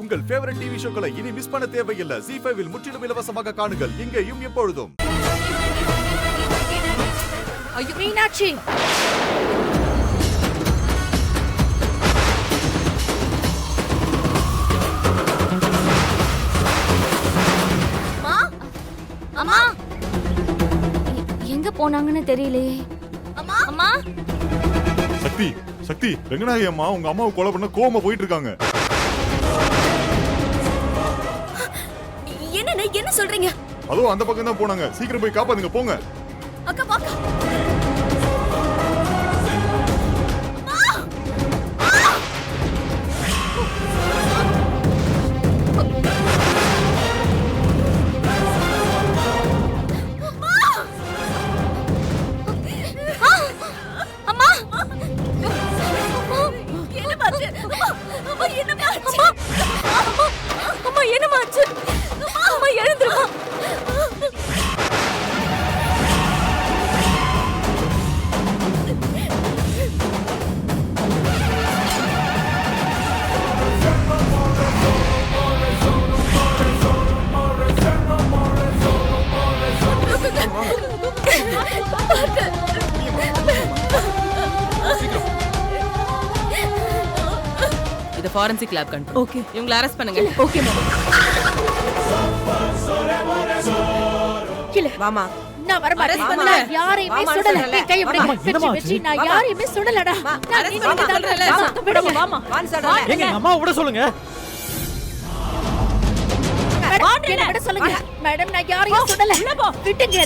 உங்கள் favourite TV ஷோக்களை இனி miss பண்ண தேவையில்லை. ZEE5 இல் முற்றிலும் இலவசமாக காணுங்கள். இங்கேயும் எப்பொழுதும். ஐயோ மீனாட்சி, அம்மா எங்க போனாங்கன்னு தெரியலையே. அம்மா அம்மா சக்தி சக்தி, ரங்கநாயகி அம்மா உங்க அம்மாவை கொலை பண்ண கோவமா போயிட்டு இருக்காங்க. என்ன சொல்றீங்க? அதோ அந்த பக்கம் தான் போனாங்க. சீக்கிரம் போய் காப்பாத்துங்க, போங்க. அக்கா பாக்கா. இது ஃபாரன்சிக் லேப் கண்ட்ரோல். ஓகே, இவங்களை அரெஸ்ட் பண்ணுங்க. Okay madam. இல்ல வாமா, நான் வர மாட்டேன். நான் யாரையுமே சுடல. நீ கைய விடுங்க. வெச்சி நான் யாரையுமே சுடலடா. நான் நீங்க சொல்றல. விடுங்க வாமா. வான் சொல்றல. எங்க அம்மாவை விட சொல்லுங்க. என்ன விட சொல்லுங்க. மேடம் நான் யாரையும் சுடல. விட்டுங்க.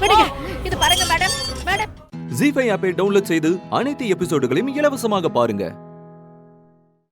விடுங்க. இது பாருங்க மேடம். மேடம் ZEE5 ஆப்பை டவுன்லோட் செய்து அனைத்து எபிசோடுகளையும் இலவசமாக பாருங்க.